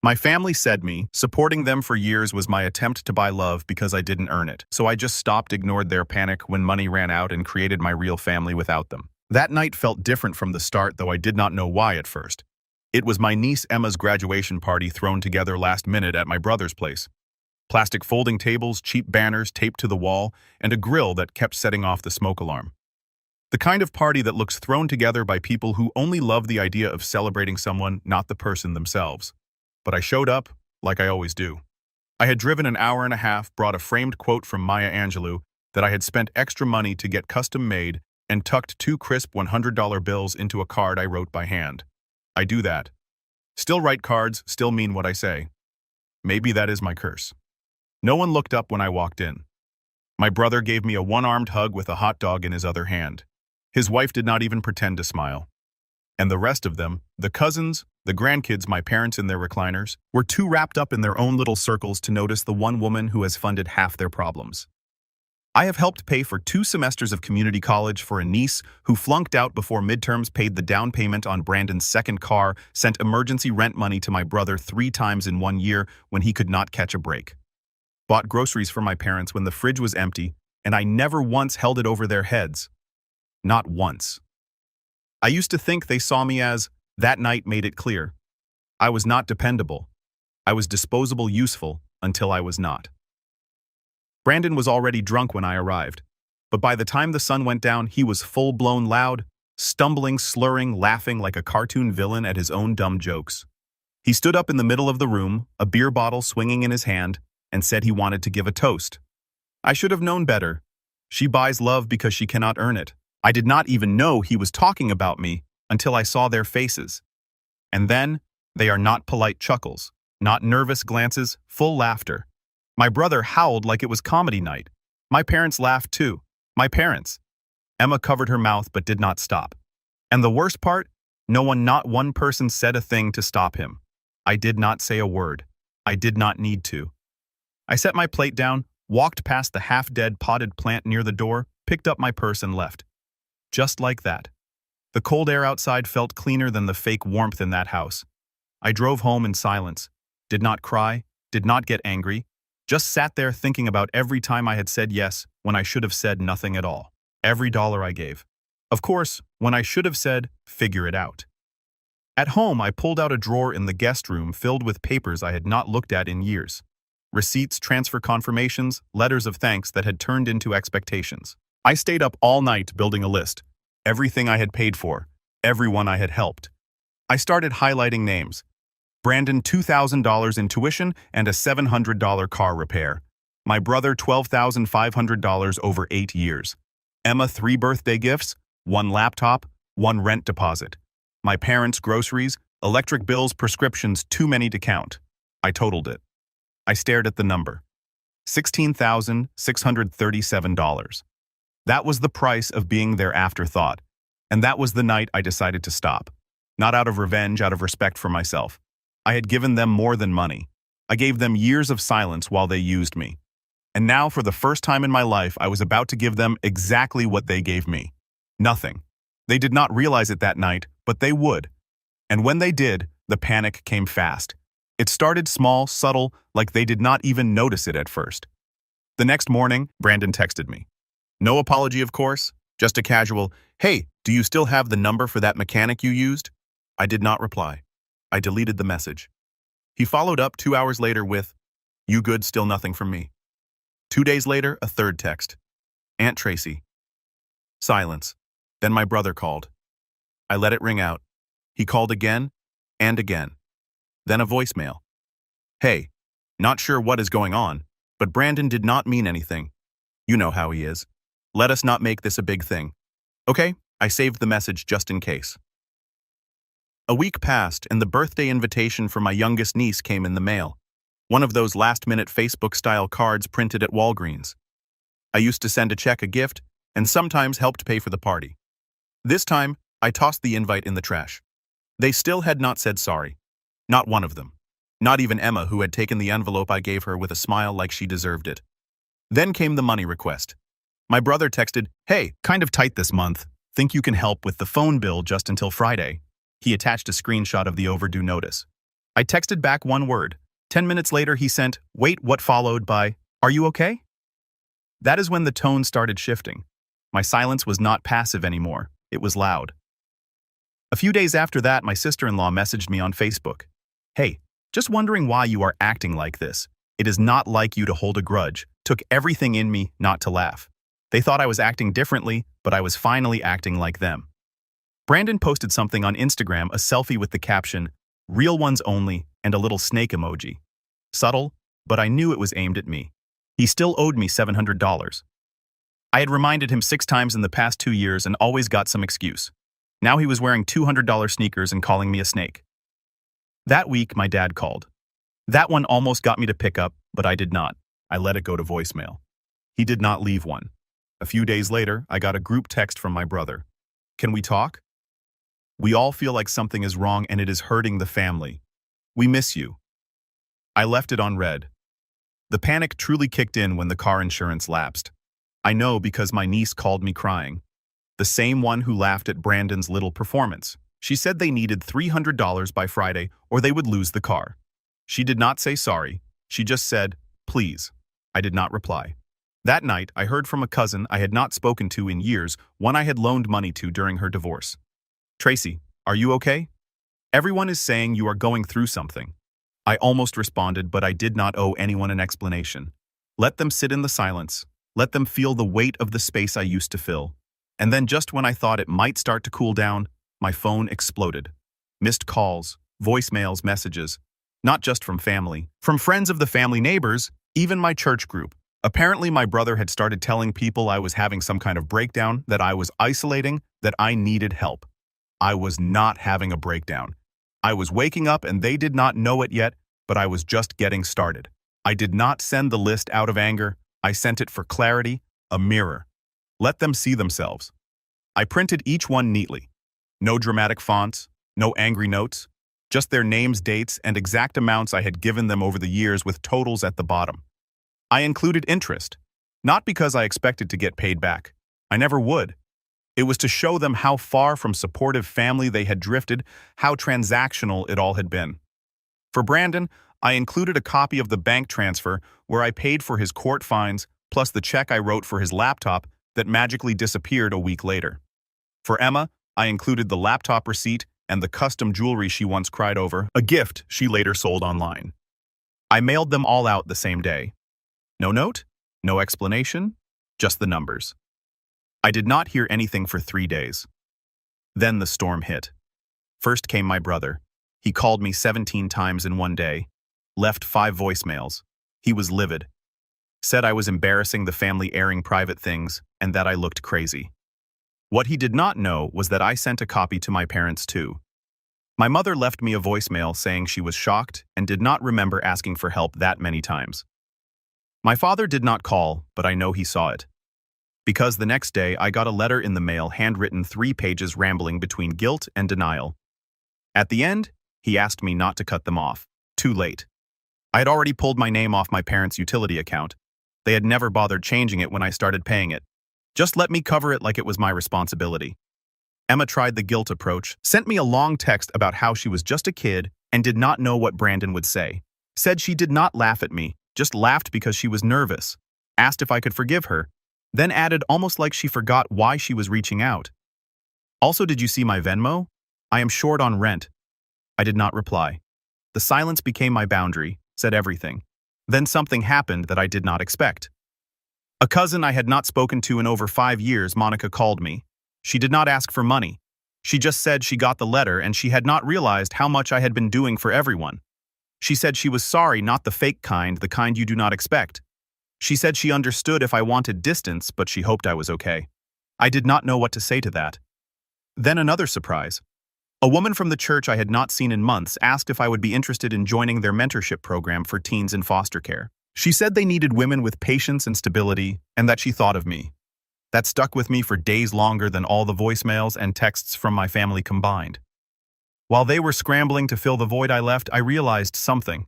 My family said supporting them for years was my attempt to buy love because I didn't earn it. So I just ignored their panic when money ran out and created my real family without them. That night felt different from the start, though I did not know why at first. It was my niece Emma's graduation party thrown together last minute at my brother's place. Plastic folding tables, cheap banners taped to the wall, and a grill that kept setting off the smoke alarm. The kind of party that looks thrown together by people who only love the idea of celebrating someone, not the person themselves. But I showed up, like I always do. I had driven an hour and a half, brought a framed quote from Maya Angelou that I had spent extra money to get custom made, and tucked 2 crisp $100 bills into a card I wrote by hand. I do that. Still write cards, still mean what I say. Maybe that is my curse. No one looked up when I walked in. My brother gave me a one-armed hug with a hot dog in his other hand. His wife did not even pretend to smile. And the rest of them, the cousins, the grandkids, my parents in their recliners, were too wrapped up in their own little circles to notice the one woman who has funded half their problems. I have helped pay for 2 semesters of community college for a niece who flunked out before midterms, paid the down payment on Brandon's second car, sent emergency rent money to my brother 3 times in 1 year when he could not catch a break. Bought groceries for my parents when the fridge was empty, and I never once held it over their heads. Not once. I used to think they saw me as, that night made it clear. I was not dependable. I was disposable, useful, until I was not. Brandon was already drunk when I arrived, but by the time the sun went down, he was full-blown loud, stumbling, slurring, laughing like a cartoon villain at his own dumb jokes. He stood up in the middle of the room, a beer bottle swinging in his hand, and said he wanted to give a toast. I should have known better. She buys love because she cannot earn it. I did not even know he was talking about me until I saw their faces. And then, they are not polite chuckles, not nervous glances, full laughter. My brother howled like it was comedy night. My parents laughed too. My parents. Emma covered her mouth but did not stop. And the worst part, not one person said a thing to stop him. I did not say a word. I did not need to. I set my plate down, walked past the half-dead potted plant near the door, picked up my purse and left. Just like that. The cold air outside felt cleaner than the fake warmth in that house. I drove home in silence, did not cry, did not get angry, just sat there thinking about every time I had said yes when I should have said nothing at all. Every dollar I gave. Of course, when I should have said, figure it out. At home, I pulled out a drawer in the guest room filled with papers I had not looked at in years. Receipts, transfer confirmations, letters of thanks that had turned into expectations. I stayed up all night building a list. Everything I had paid for. Everyone I had helped. I started highlighting names. Brandon, $2,000 in tuition and a $700 car repair. My brother, $12,500 over 8 years. Emma, 3 birthday gifts, 1 laptop, 1 rent deposit. My parents, groceries, electric bills, prescriptions, too many to count. I totaled it. I stared at the number. $16,637. That was the price of being their afterthought. And that was the night I decided to stop. Not out of revenge, out of respect for myself. I had given them more than money. I gave them years of silence while they used me. And now, for the first time in my life, I was about to give them exactly what they gave me. Nothing. They did not realize it that night, but they would. And when they did, the panic came fast. It started small, subtle, like they did not even notice it at first. The next morning, Brandon texted me. No apology, of course, just a casual, "Hey, do you still have the number for that mechanic you used?" I did not reply. I deleted the message. He followed up 2 hours later with, "You good, still nothing from me." 2 days later, a third text. "Aunt Tracy." Silence. Then my brother called. I let it ring out. He called again and again. Then a voicemail. "Hey, not sure what is going on, but Brandon did not mean anything. You know how he is. Let us not make this a big thing." Okay, I saved the message just in case. A week passed and the birthday invitation for my youngest niece came in the mail. One of those last-minute Facebook-style cards printed at Walgreens. I used to send a check, a gift, and sometimes helped pay for the party. This time, I tossed the invite in the trash. They still had not said sorry. Not one of them. Not even Emma, who had taken the envelope I gave her with a smile like she deserved it. Then came the money request. My brother texted, "Hey, kind of tight this month. Think you can help with the phone bill just until Friday?" He attached a screenshot of the overdue notice. I texted back one word. 10 minutes later, he sent, "Wait," what followed by, "Are you okay?" That is when the tone started shifting. My silence was not passive anymore. It was loud. A few days after that, my sister-in-law messaged me on Facebook. "Hey, just wondering why you are acting like this. It is not like you to hold a grudge. Took everything in me not to laugh." They thought I was acting differently, but I was finally acting like them. Brandon posted something on Instagram, a selfie with the caption, "Real ones only," and a little snake emoji. Subtle, but I knew it was aimed at me. He still owed me $700. I had reminded him 6 times in the past 2 years and always got some excuse. Now he was wearing $200 sneakers and calling me a snake. That week, my dad called. That one almost got me to pick up, but I did not. I let it go to voicemail. He did not leave one. A few days later, I got a group text from my brother. "Can we talk? We all feel like something is wrong and it is hurting the family. We miss you." I left it on read. The panic truly kicked in when the car insurance lapsed. I know because my niece called me crying. The same one who laughed at Brandon's little performance. She said they needed $300 by Friday or they would lose the car. She did not say sorry. She just said, "Please." I did not reply. That night, I heard from a cousin I had not spoken to in years, one I had loaned money to during her divorce. "Tracy, are you okay? Everyone is saying you are going through something." I almost responded, but I did not owe anyone an explanation. Let them sit in the silence. Let them feel the weight of the space I used to fill. And then just when I thought it might start to cool down, my phone exploded. Missed calls, voicemails, messages. Not just from family, from friends of the family, neighbors, even my church group. Apparently my brother had started telling people I was having some kind of breakdown, that I was isolating, that I needed help. I was not having a breakdown. I was waking up and they did not know it yet, but I was just getting started. I did not send the list out of anger. I sent it for clarity, a mirror. Let them see themselves. I printed each one neatly. No dramatic fonts, no angry notes, just their names, dates, and exact amounts I had given them over the years with totals at the bottom. I included interest, not because I expected to get paid back. I never would. It was to show them how far from supportive family they had drifted, how transactional it all had been. For Brandon, I included a copy of the bank transfer where I paid for his court fines, plus the check I wrote for his laptop that magically disappeared a week later. For Emma, I included the laptop receipt and the custom jewelry she once cried over, a gift she later sold online. I mailed them all out the same day. No note, no explanation, just the numbers. I did not hear anything for 3 days. Then the storm hit. First came my brother. He called me 17 times in one day, left 5 voicemails. He was livid. Said I was embarrassing the family, airing private things, and that I looked crazy. What he did not know was that I sent a copy to my parents too. My mother left me a voicemail saying she was shocked and did not remember asking for help that many times. My father did not call, but I know he saw it. Because the next day I got a letter in the mail, handwritten, 3 pages, rambling between guilt and denial. At the end, he asked me not to cut them off. Too late. I had already pulled my name off my parents' utility account. They had never bothered changing it when I started paying it. Just let me cover it like it was my responsibility. Emma tried the guilt approach, sent me a long text about how she was just a kid and did not know what Brandon would say. Said she did not laugh at me, just laughed because she was nervous. Asked if I could forgive her, then added almost like she forgot why she was reaching out. Also, did you see my Venmo? I am short on rent. I did not reply. The silence became my boundary, said everything. Then something happened that I did not expect. A cousin I had not spoken to in over 5 years, Monica, called me. She did not ask for money. She just said she got the letter and she had not realized how much I had been doing for everyone. She said she was sorry, not the fake kind, the kind you do not expect. She said she understood if I wanted distance, but she hoped I was okay. I did not know what to say to that. Then another surprise. A woman from the church I had not seen in months asked if I would be interested in joining their mentorship program for teens in foster care. She said they needed women with patience and stability, and that she thought of me. That stuck with me for days, longer than all the voicemails and texts from my family combined. While they were scrambling to fill the void I left, I realized something.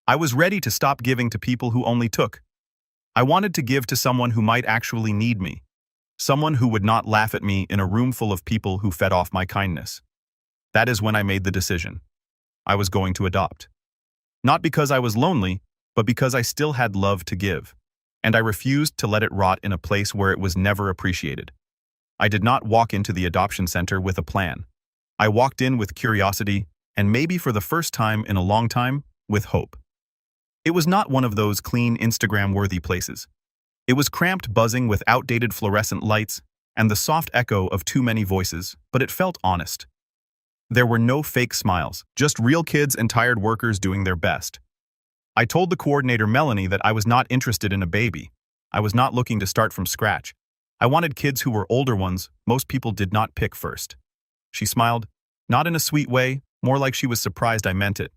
I was ready to stop giving to people who only took. I wanted to give to someone who might actually need me. Someone who would not laugh at me in a room full of people who fed off my kindness. That is when I made the decision. I was going to adopt. Not because I was lonely, but because I still had love to give. And I refused to let it rot in a place where it was never appreciated. I did not walk into the adoption center with a plan. I walked in with curiosity, and maybe for the first time in a long time, with hope. It was not one of those clean, Instagram-worthy places. It was cramped, buzzing with outdated fluorescent lights and the soft echo of too many voices, but it felt honest. There were no fake smiles, just real kids and tired workers doing their best. I told the coordinator, Melanie, that I was not interested in a baby. I was not looking to start from scratch. I wanted kids who were older ones most people did not pick first. She smiled, not in a sweet way, more like she was surprised I meant it.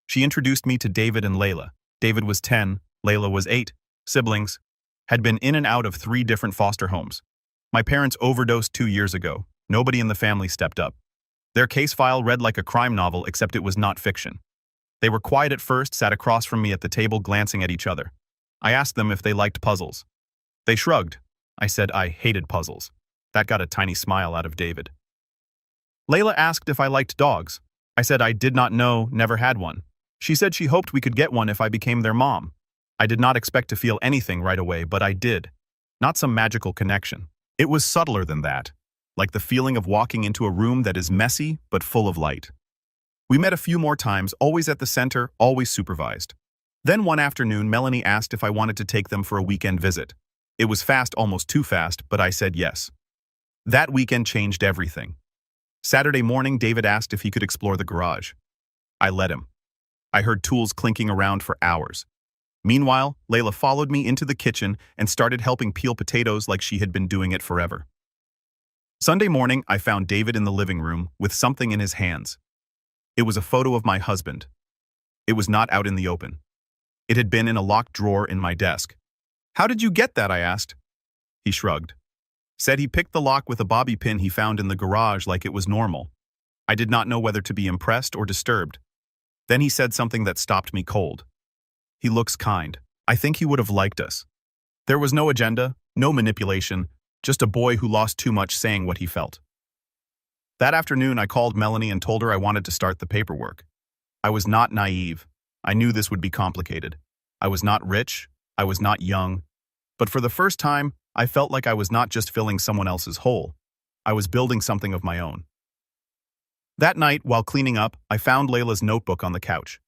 She introduced me to David and Layla. David was 10, Layla was 8, siblings, had been in and out of 3 different foster homes. My parents overdosed 2 years ago. Nobody in the family stepped up. Their case file read like a crime novel, except it was not fiction. They were quiet at first, sat across from me at the table, glancing at each other. I asked them if they liked puzzles. They shrugged. I said I hated puzzles. That got a tiny smile out of David. Layla asked if I liked dogs. I said I did not know, never had one. She said she hoped we could get one if I became their mom. I did not expect to feel anything right away, but I did. Not some magical connection. It was subtler than that, like the feeling of walking into a room that is messy but full of light. We met a few more times, always at the center, always supervised. Then one afternoon, Melanie asked if I wanted to take them for a weekend visit. It was fast, almost too fast, but I said yes. That weekend changed everything. Saturday morning, David asked if he could explore the garage. I let him. I heard tools clinking around for hours. Meanwhile, Layla followed me into the kitchen and started helping peel potatoes like she had been doing it forever. Sunday morning, I found David in the living room with something in his hands. It was a photo of my husband. It was not out in the open. It had been in a locked drawer in my desk. "How did you get that?" I asked. He shrugged. Said he picked the lock with a bobby pin he found in the garage like it was normal. I did not know whether to be impressed or disturbed. Then he said something that stopped me cold. "He looks kind. I think he would have liked us." There was no agenda, no manipulation, just a boy who lost too much saying what he felt. That afternoon, I called Melanie and told her I wanted to start the paperwork. I was not naive. I knew this would be complicated. I was not rich. I was not young. But for the first time, I felt like I was not just filling someone else's hole. I was building something of my own. That night, while cleaning up, I found Layla's notebook on the couch.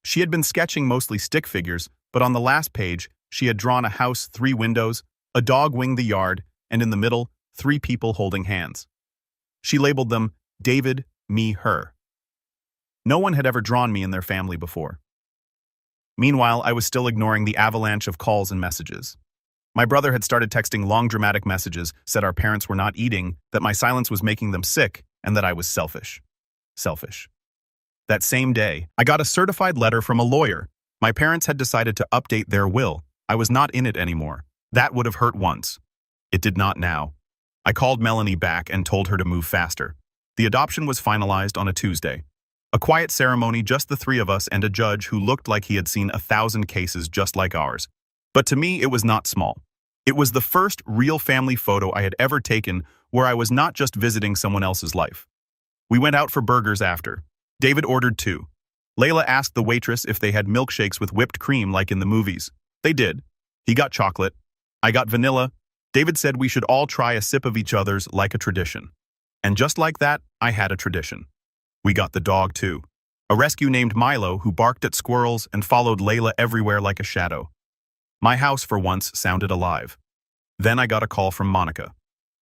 She had been sketching mostly stick figures, but on the last page, she had drawn a house, 3 windows, a dog winged the yard, and in the middle, 3 people holding hands. She labeled them David, me, her. No one had ever drawn me in their family before. Meanwhile, I was still ignoring the avalanche of calls and messages. My brother had started texting long dramatic messages, said our parents were not eating, that my silence was making them sick, and that I was selfish. Selfish. That same day, I got a certified letter from a lawyer. My parents had decided to update their will. I was not in it anymore. That would have hurt once. It did not now. I called Melanie back and told her to move faster. The adoption was finalized on a Tuesday. A quiet ceremony, just the 3 of us and a judge who looked like he had seen 1,000 cases just like ours. But to me, it was not small. It was the first real family photo I had ever taken where I was not just visiting someone else's life. We went out for burgers after. David ordered 2. Layla asked the waitress if they had milkshakes with whipped cream like in the movies. They did. He got chocolate. I got vanilla. David said we should all try a sip of each other's like a tradition. And just like that, I had a tradition. We got the dog too. A rescue named Milo who barked at squirrels and followed Layla everywhere like a shadow. My house for once sounded alive. Then I got a call from Monica.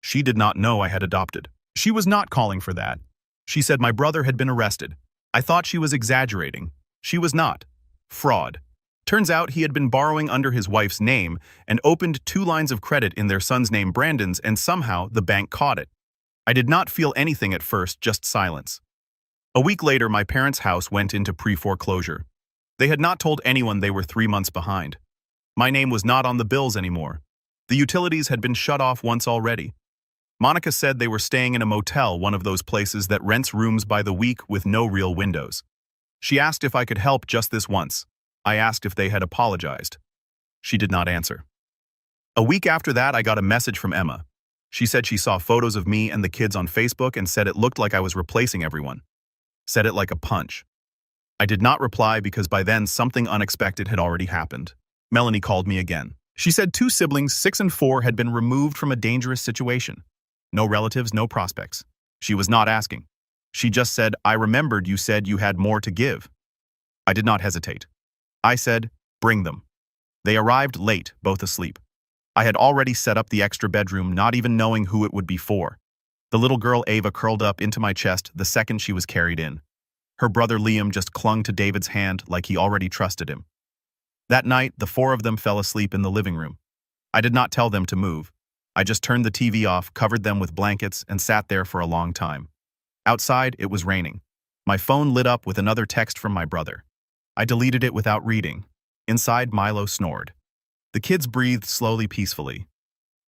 She did not know I had adopted. She was not calling for that. She said my brother had been arrested. I thought she was exaggerating. She was not. Fraud. Turns out he had been borrowing under his wife's name and opened 2 lines of credit in their son's name, Brandon's, and somehow the bank caught it. I did not feel anything at first, just silence. A week later, my parents' house went into pre-foreclosure. They had not told anyone they were 3 months behind. My name was not on the bills anymore. The utilities had been shut off once already. Monica said they were staying in a motel, one of those places that rents rooms by the week with no real windows. She asked if I could help just this once. I asked if they had apologized. She did not answer. A week after that, I got a message from Emma. She said she saw photos of me and the kids on Facebook and said it looked like I was replacing everyone. Said it like a punch. I did not reply because by then something unexpected had already happened. Melanie called me again. She said 2 siblings, 6 and 4, had been removed from a dangerous situation. No relatives, no prospects. She was not asking. She just said, "I remembered you said you had more to give." I did not hesitate. I said, "Bring them." They arrived late, both asleep. I had already set up the extra bedroom, not even knowing who it would be for. The little girl Ava curled up into my chest the second she was carried in. Her brother Liam just clung to David's hand like he already trusted him. That night, the 4 of them fell asleep in the living room. I did not tell them to move. I just turned the TV off, covered them with blankets, and sat there for a long time. Outside, it was raining. My phone lit up with another text from my brother. I deleted it without reading. Inside, Milo snored. The kids breathed slowly, peacefully.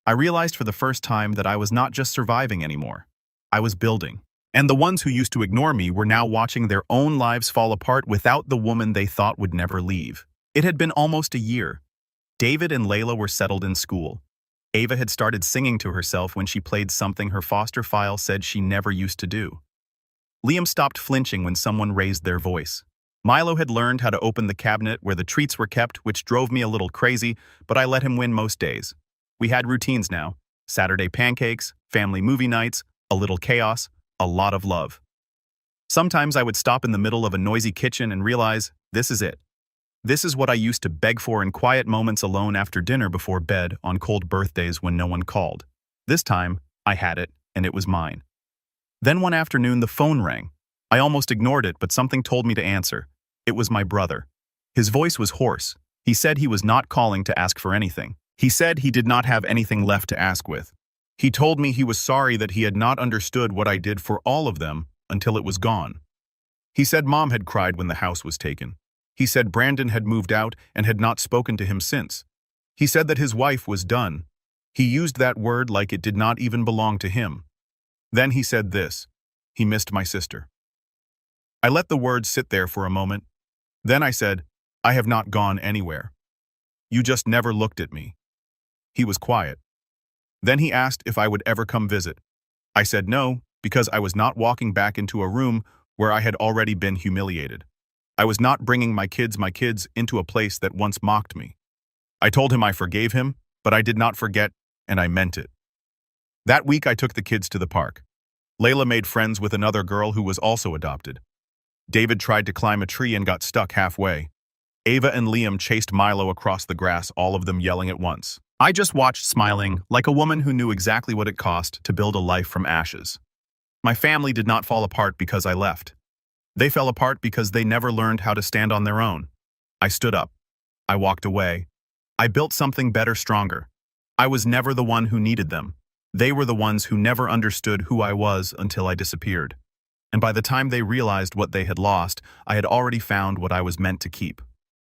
I realized for the first time that I was not just surviving anymore. I was building. And the ones who used to ignore me were now watching their own lives fall apart without the woman they thought would never leave. It had been almost a year. David and Layla were settled in school. Ava had started singing to herself when she played something her foster file said she never used to do. Liam stopped flinching when someone raised their voice. Milo had learned how to open the cabinet where the treats were kept, which drove me a little crazy, but I let him win most days. We had routines now. Saturday pancakes, family movie nights, a little chaos, a lot of love. Sometimes I would stop in the middle of a noisy kitchen and realize, this is it. This is what I used to beg for in quiet moments alone after dinner before bed on cold birthdays when no one called. This time, I had it, and it was mine. Then one afternoon, the phone rang. I almost ignored it, but something told me to answer. It was my brother. His voice was hoarse. He said he was not calling to ask for anything. He said he did not have anything left to ask with. He told me he was sorry that he had not understood what I did for all of them until it was gone. He said Mom had cried when the house was taken. He said Brandon had moved out and had not spoken to him since. He said that his wife was done. He used that word like it did not even belong to him. Then he said this: he missed my sister. I let the words sit there for a moment. Then I said, I have not gone anywhere. You just never looked at me. He was quiet. Then he asked if I would ever come visit. I said no, because I was not walking back into a room where I had already been humiliated. I was not bringing my kids into a place that once mocked me. I told him I forgave him, but I did not forget, and I meant it. That week I took the kids to the park. Layla made friends with another girl who was also adopted. David tried to climb a tree and got stuck halfway. Ava and Liam chased Milo across the grass, all of them yelling at once. I just watched, smiling, like a woman who knew exactly what it cost to build a life from ashes. My family did not fall apart because I left. They fell apart because they never learned how to stand on their own. I stood up. I walked away. I built something better, stronger. I was never the one who needed them. They were the ones who never understood who I was until I disappeared. And by the time they realized what they had lost, I had already found what I was meant to keep.